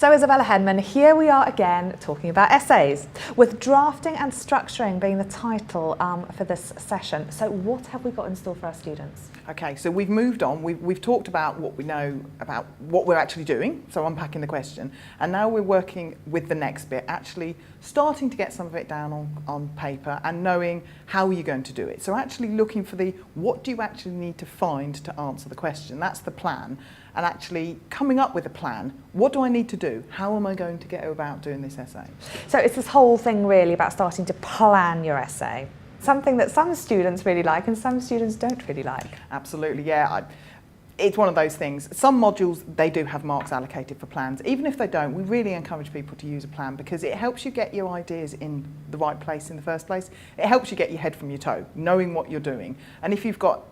So Isabella Hedman, here we are again talking about essays, with drafting and structuring being the title for this session. So what have we got in store for our students? Okay, so we've moved on. We've talked about what we know about what we're actually doing, so unpacking the question, and now we're working with the next bit, actually starting to get some of it down on paper and knowing how you're going to do it. So actually looking for what do you actually need to find to answer the question. That's the plan, and actually coming up with a plan. What do I need to do? How am I going to get about doing this essay? So it's this whole thing really about starting to plan your essay. Something that some students really like and some students don't really like. Absolutely, yeah. It's one of those things. Some modules, they do have marks allocated for plans. Even if they don't, we really encourage people to use a plan because it helps you get your ideas in the right place in the first place. It helps you get your head from your toe, knowing what you're doing. And if you've got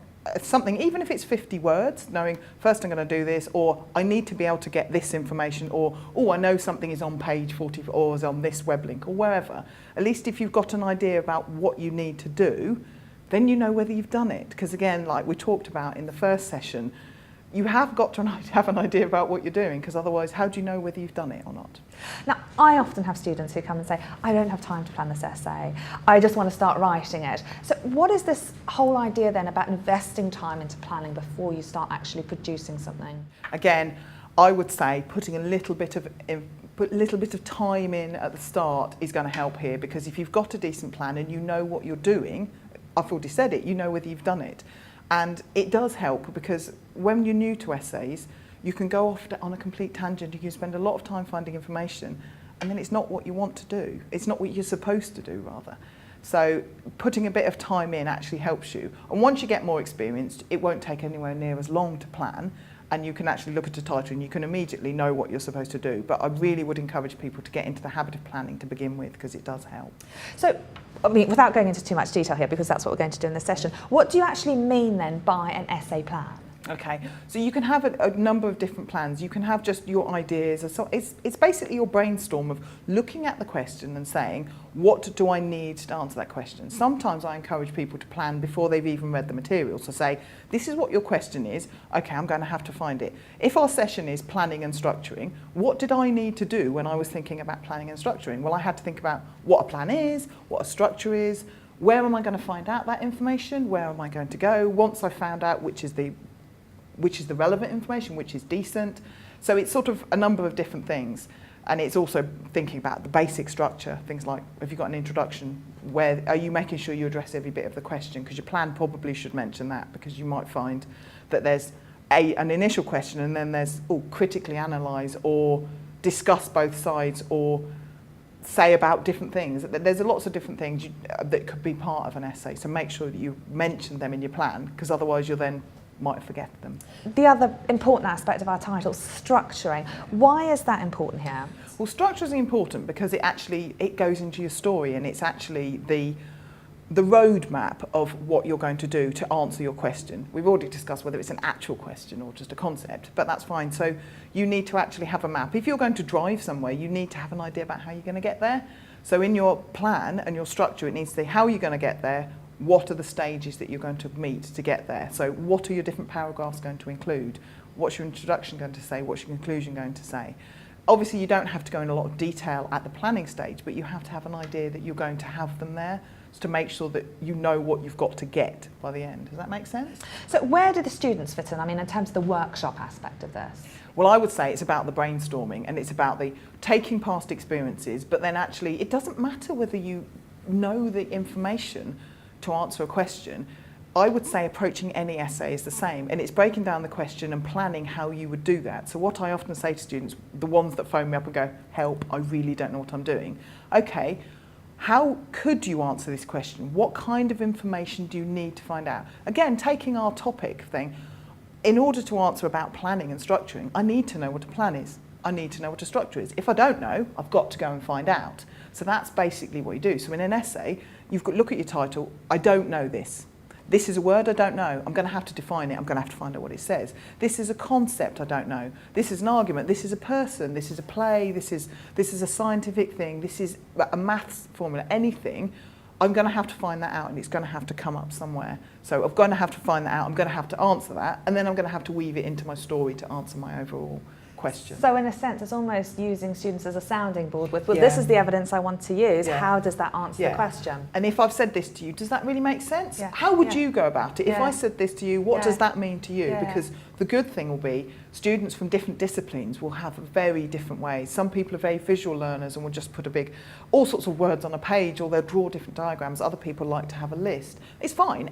something, even if it's 50 words, knowing first I'm going to do this, or I need to be able to get this information, or I know something is on page 40 or is on this web link or wherever, at least if you've got an idea about what you need to do, then you know whether you've done it. Because again, like we talked about in the first session, you have got to have an idea about what you're doing, because otherwise how do you know whether you've done it or not? Now, I often have students who come and say, I don't have time to plan this essay, I just want to start writing it. So what is this whole idea then about investing time into planning before you start actually producing something? Again, I would say putting a little bit of time in at the start is going to help here, because if you've got a decent plan and you know what you're doing, I've already said it, you know whether you've done it. And it does help because when you're new to essays, you can go off on a complete tangent, you can spend a lot of time finding information, and then it's not what you want to do. It's not what you're supposed to do, rather. So putting a bit of time in actually helps you. And once you get more experienced, it won't take anywhere near as long to plan, and you can actually look at a title and you can immediately know what you're supposed to do. But I really would encourage people to get into the habit of planning to begin with, because it does help. So, I mean, without going into too much detail here, because that's what we're going to do in this session, what do you actually mean then by an essay plan? Okay, so you can have a number of different plans. You can have just your ideas. So it's basically your brainstorm of looking at the question and saying, what do I need to answer that question? Sometimes I encourage people to plan before they've even read the material. So say, this is what your question is. Okay, I'm going to have to find it. If our session is planning and structuring, what did I need to do when I was thinking about planning and structuring? Well, I had to think about what a plan is, what a structure is, where am I going to find out that information, where am I going to go? Once I've found out which is the relevant information, which is decent. So it's sort of a number of different things. And it's also thinking about the basic structure, things like, have you got an introduction? Where are you making sure you address every bit of the question? Because your plan probably should mention that, because you might find that there's an initial question and then there's critically analyse or discuss both sides or say about different things. There's lots of different things that could be part of an essay. So make sure that you mention them in your plan, because otherwise you'll then might forget them. The other important aspect of our title, structuring. Why is that important here? Well, structure is important because it goes into your story, and it's actually the roadmap of what you're going to do to answer your question. We've already discussed whether it's an actual question or just a concept, but that's fine. So you need to actually have a map. If you're going to drive somewhere, you need to have an idea about how you're going to get there. So in your plan and your structure, it needs to say how you're going to get there, what are the stages that you're going to meet to get there. So what are your different paragraphs going to include? What's your introduction going to say? What's your conclusion going to say? Obviously, you don't have to go in a lot of detail at the planning stage, but you have to have an idea that you're going to have them there to make sure that you know what you've got to get by the end. Does that make sense? So where do the students fit in? I mean, in terms of the workshop aspect of this? Well, I would say it's about the brainstorming, and it's about the taking past experiences, but then actually it doesn't matter whether you know the information to answer a question. I would say approaching any essay is the same, and it's breaking down the question and planning how you would do that. So what I often say to students, the ones that phone me up and go, help, I really don't know what I'm doing. Okay, how could you answer this question? What kind of information do you need to find out? Again, taking our topic thing, in order to answer about planning and structuring, I need to know what a plan is. I need to know what a structure is. If I don't know, I've got to go and find out. So that's basically what you do. So in an essay, you've got to look at your title, I don't know this. This is a word I don't know. I'm going to have to define it. I'm going to have to find out what it says. This is a concept I don't know. This is an argument. This is a person. This is a play. This is a scientific thing. This is a maths formula. Anything. I'm going to have to find that out, and it's going to have to come up somewhere. So I'm going to have to find that out. I'm going to have to answer that, and then I'm going to have to weave it into my story to answer my overall question. So in a sense, it's almost using students as a sounding board with, well, Yeah. this is the evidence I want to use. Yeah. How does that answer Yeah. the question? And if I've said this to you, does that really make sense? Yeah. How would Yeah. you go about it? If Yeah. I said this to you, what Yeah. does that mean to you? Yeah. Because the good thing will be students from different disciplines will have very different ways. Some people are very visual learners and will just put all sorts of words on a page, or they'll draw different diagrams. Other people like to have a list. It's fine,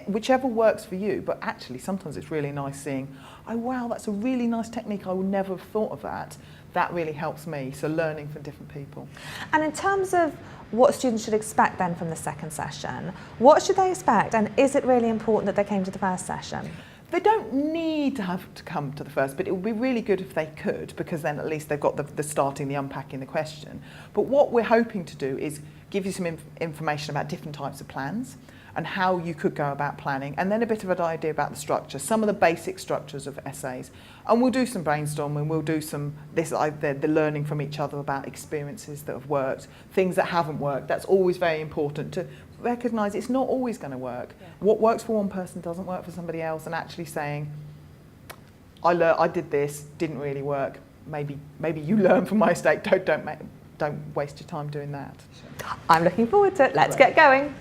whichever works for you, but actually sometimes it's really nice seeing, oh wow, that's a really nice technique, I would never have thought of that. That really helps me, so learning from different people. And in terms of what students should expect then from the second session, what should they expect, and is it really important that they came to the first session? They don't need to have to come to the first, but it would be really good if they could, because then at least they've got the starting, the unpacking, the question. But what we're hoping to do is give you some information about different types of plans and how you could go about planning, and then a bit of an idea about the structure, some of the basic structures of essays. And we'll do some brainstorming, we'll do the learning from each other about experiences that have worked, things that haven't worked. That's always very important to recognise it's not always going to work. Yeah. What works for one person doesn't work for somebody else, and actually saying, I did this, didn't really work. Maybe you learn from my mistake. Don't waste your time doing that. I'm looking forward to it. Let's get going.